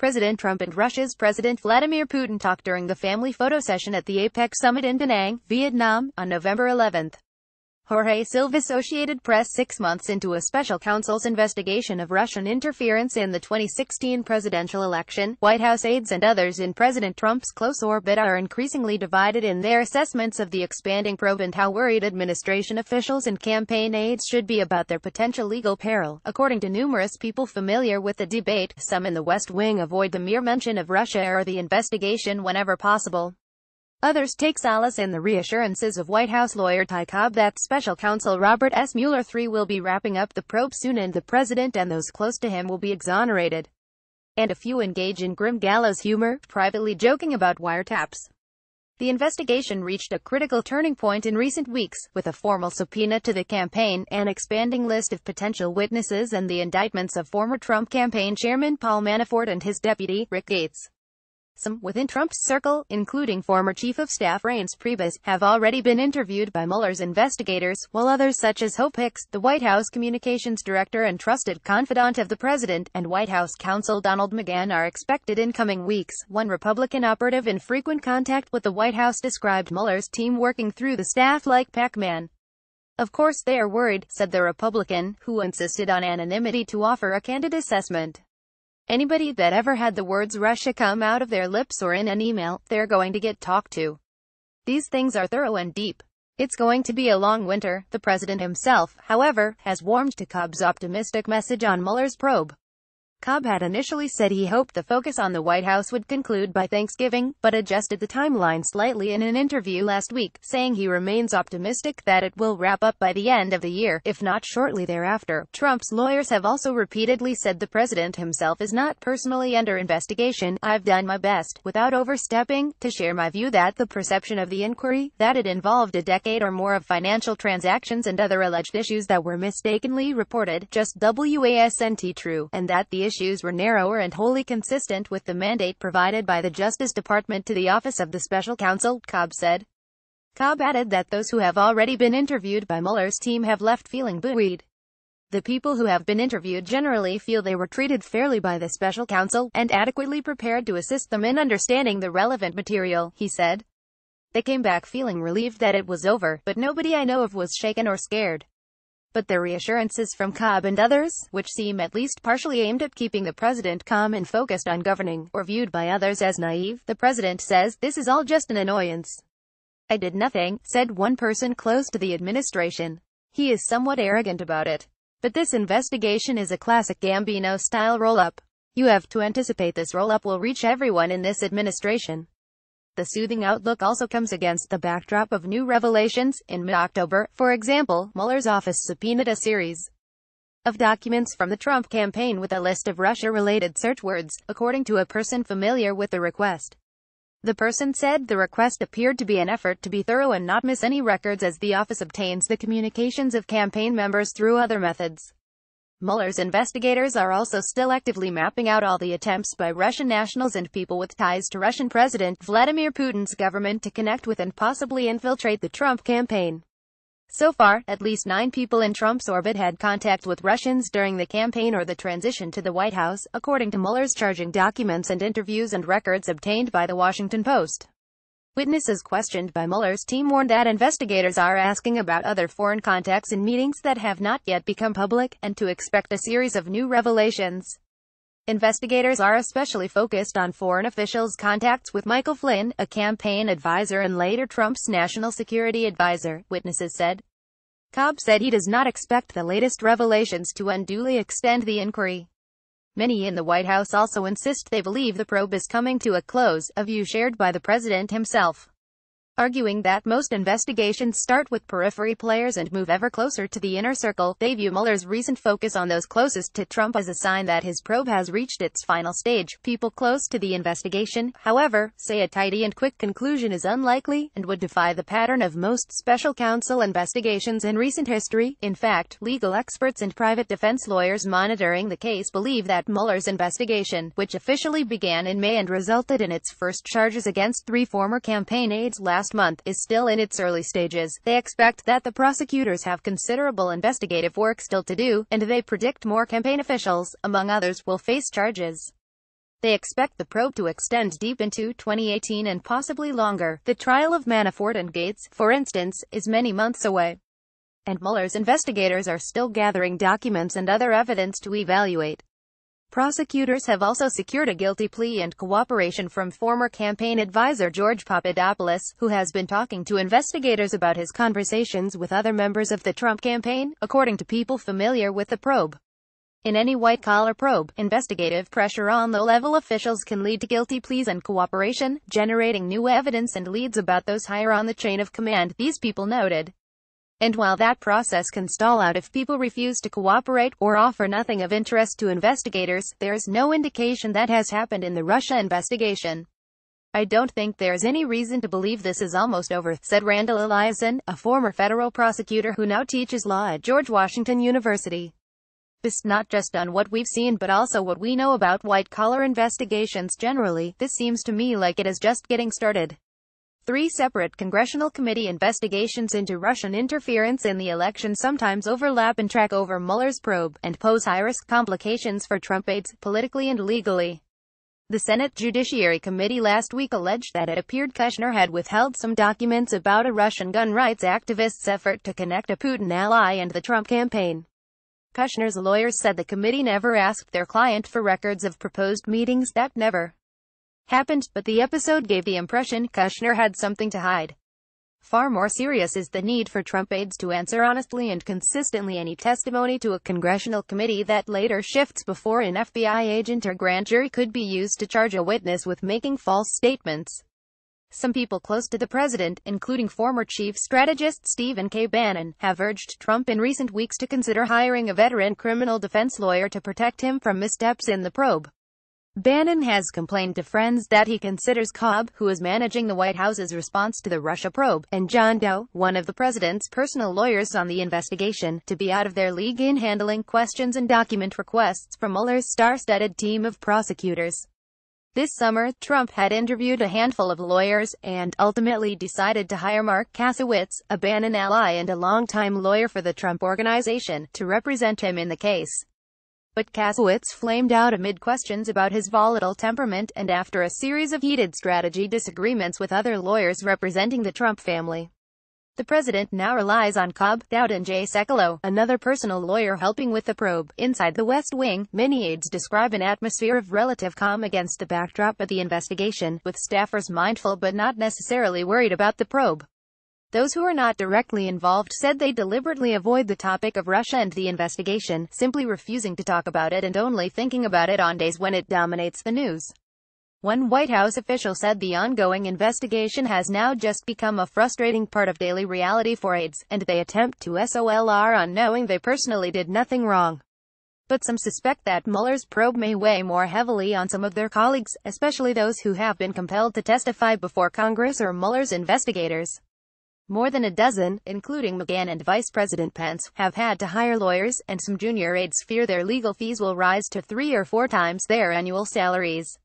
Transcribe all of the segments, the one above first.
President Trump and Russia's President Vladimir Putin talked during the family photo session at the APEC Summit in Danang, Vietnam, on November 11. Jorge SilvaAssociated Press 6 months into a special counsel's investigation of Russian interference in the 2016 presidential election, White House aides and others in President Trump's close orbit are increasingly divided in their assessments of the expanding probe and how worried administration officials and campaign aides should be about their potential legal peril. According to numerous people familiar with the debate, some in the West Wing avoid the mere mention of Russia or the investigation whenever possible. Others take solace in the reassurances of White House lawyer Ty Cobb that special counsel Robert S. Mueller III will be wrapping up the probe soon and the president and those close to him will be exonerated. And a few engage in grim gallows humor, privately joking about wiretaps. The investigation reached a critical turning point in recent weeks, with a formal subpoena to the campaign, an expanding list of potential witnesses and the indictments of former Trump campaign chairman Paul Manafort and his deputy, Rick Gates. Some within Trump's circle, including former Chief of Staff Reince Priebus, have already been interviewed by Mueller's investigators, while others such as Hope Hicks, the White House communications director and trusted confidant of the president, and White House counsel Donald McGahn are expected in coming weeks. One Republican operative in frequent contact with the White House described Mueller's team working through the staff like Pac-Man. "Of course they are worried," said the Republican, who insisted on anonymity to offer a candid assessment. "Anybody that ever had the words Russia come out of their lips or in an email, they're going to get talked to. These things are thorough and deep. It's going to be a long winter." The president himself, however, has warmed to Cobb's optimistic message on Mueller's probe. Cobb had initially said he hoped the focus on the White House would conclude by Thanksgiving, but adjusted the timeline slightly in an interview last week, saying he remains optimistic that it will wrap up by the end of the year, if not shortly thereafter. Trump's lawyers have also repeatedly said the president himself is not personally under investigation. "I've done my best, without overstepping, to share my view that the perception of the inquiry, that it involved a decade or more of financial transactions and other alleged issues that were mistakenly reported, just wasn't true, and that the issues were narrower and wholly consistent with the mandate provided by the Justice Department to the Office of the Special Counsel," Cobb said. Cobb added that those who have already been interviewed by Mueller's team have left feeling buoyed. "The people who have been interviewed generally feel they were treated fairly by the special counsel, and adequately prepared to assist them in understanding the relevant material," he said. "They came back feeling relieved that it was over, but nobody I know of was shaken or scared." But the reassurances from Cobb and others, which seem at least partially aimed at keeping the president calm and focused on governing, or viewed by others as naive. The president says, "This is all just an annoyance. I did nothing," said one person close to the administration. He is somewhat arrogant about it. "But this investigation is a classic Gambino-style roll-up. You have to anticipate this roll-up will reach everyone in this administration." The soothing outlook also comes against the backdrop of new revelations. In mid-October, for example, Mueller's office subpoenaed a series of documents from the Trump campaign with a list of Russia-related search words, according to a person familiar with the request. The person said the request appeared to be an effort to be thorough and not miss any records as the office obtains the communications of campaign members through other methods. Mueller's investigators are also still actively mapping out all the attempts by Russian nationals and people with ties to Russian President Vladimir Putin's government to connect with and possibly infiltrate the Trump campaign. So far, at least 9 people in Trump's orbit had contact with Russians during the campaign or the transition to the White House, according to Mueller's charging documents and interviews and records obtained by The Washington Post. Witnesses questioned by Mueller's team warned that investigators are asking about other foreign contacts in meetings that have not yet become public, and to expect a series of new revelations. Investigators are especially focused on foreign officials' contacts with Michael Flynn, a campaign advisor and later Trump's national security advisor, witnesses said. Cobb said he does not expect the latest revelations to unduly extend the inquiry. Many in the White House also insist they believe the probe is coming to a close, a view shared by the president himself. Arguing that most investigations start with periphery players and move ever closer to the inner circle, they view Mueller's recent focus on those closest to Trump as a sign that his probe has reached its final stage. People close to the investigation, however, say a tidy and quick conclusion is unlikely, and would defy the pattern of most special counsel investigations in recent history. In fact, legal experts and private defense lawyers monitoring the case believe that Mueller's investigation, which officially began in May and resulted in its first charges against 3 former campaign aides last month, is still in its early stages. They expect that the prosecutors have considerable investigative work still to do, and they predict more campaign officials, among others, will face charges. They expect the probe to extend deep into 2018 and possibly longer. The trial of Manafort and Gates, for instance, is many months away. And Mueller's investigators are still gathering documents and other evidence to evaluate. Prosecutors have also secured a guilty plea and cooperation from former campaign advisor George Papadopoulos, who has been talking to investigators about his conversations with other members of the Trump campaign, according to people familiar with the probe. In any white-collar probe, investigative pressure on low-level officials can lead to guilty pleas and cooperation, generating new evidence and leads about those higher on the chain of command, these people noted. And while that process can stall out if people refuse to cooperate, or offer nothing of interest to investigators, there's no indication that has happened in the Russia investigation. I don't think there's any reason to believe this is almost over, said Randall Eliason, a former federal prosecutor who now teaches law at George Washington University. This not just on what we've seen but also what we know about white-collar investigations generally. This seems to me like it is just getting started. 3 separate congressional committee investigations into Russian interference in the election sometimes overlap and track over Mueller's probe, and pose high-risk complications for Trump aides, politically and legally. The Senate Judiciary Committee last week alleged that it appeared Kushner had withheld some documents about a Russian gun rights activist's effort to connect a Putin ally and the Trump campaign. Kushner's lawyers said the committee never asked their client for records of proposed meetings that never happened, but the episode gave the impression Kushner had something to hide. Far more serious is the need for Trump aides to answer honestly and consistently any testimony to a congressional committee that later shifts before an FBI agent or grand jury could be used to charge a witness with making false statements. Some people close to the president, including former chief strategist Stephen K. Bannon, have urged Trump in recent weeks to consider hiring a veteran criminal defense lawyer to protect him from missteps in the probe. Bannon has complained to friends that he considers Cobb, who is managing the White House's response to the Russia probe, and John Doe, one of the president's personal lawyers on the investigation, to be out of their league in handling questions and document requests from Mueller's star-studded team of prosecutors. This summer, Trump had interviewed a handful of lawyers, and ultimately decided to hire Mark Kasowitz, a Bannon ally and a longtime lawyer for the Trump Organization, to represent him in the case. But Kasowitz flamed out amid questions about his volatile temperament, and after a series of heated strategy disagreements with other lawyers representing the Trump family. The president now relies on Cobb, Dowd and Jay Sekulow, another personal lawyer helping with the probe. Inside the West Wing, many aides describe an atmosphere of relative calm against the backdrop of the investigation, with staffers mindful but not necessarily worried about the probe. Those who are not directly involved said they deliberately avoid the topic of Russia and the investigation, simply refusing to talk about it and only thinking about it on days when it dominates the news. One White House official said the ongoing investigation has now just become a frustrating part of daily reality for aides, and they attempt to SOLR on knowing they personally did nothing wrong. But some suspect that Mueller's probe may weigh more heavily on some of their colleagues, especially those who have been compelled to testify before Congress or Mueller's investigators. More than a dozen, including McGahn and Vice President Pence, have had to hire lawyers, and some junior aides fear their legal fees will rise to 3 or 4 times their annual salaries.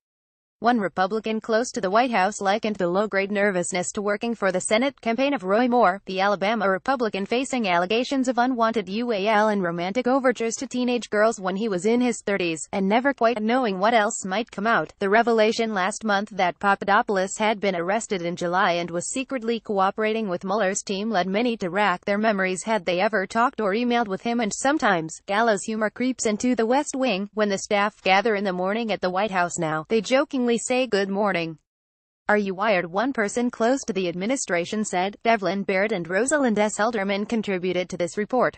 One Republican close to the White House likened the low-grade nervousness to working for the Senate campaign of Roy Moore, the Alabama Republican facing allegations of unwanted UAL and romantic overtures to teenage girls when he was in his 30s, and never quite knowing what else might come out. The revelation last month that Papadopoulos had been arrested in July and was secretly cooperating with Mueller's team led many to rack their memories had they ever talked or emailed with him, and sometimes, gallows humor creeps into the West Wing. When the staff gather in the morning at the White House now, they jokingly say good morning. Are you wired? One person close to the administration said. Devlin Baird and Rosalind S. Helderman contributed to this report.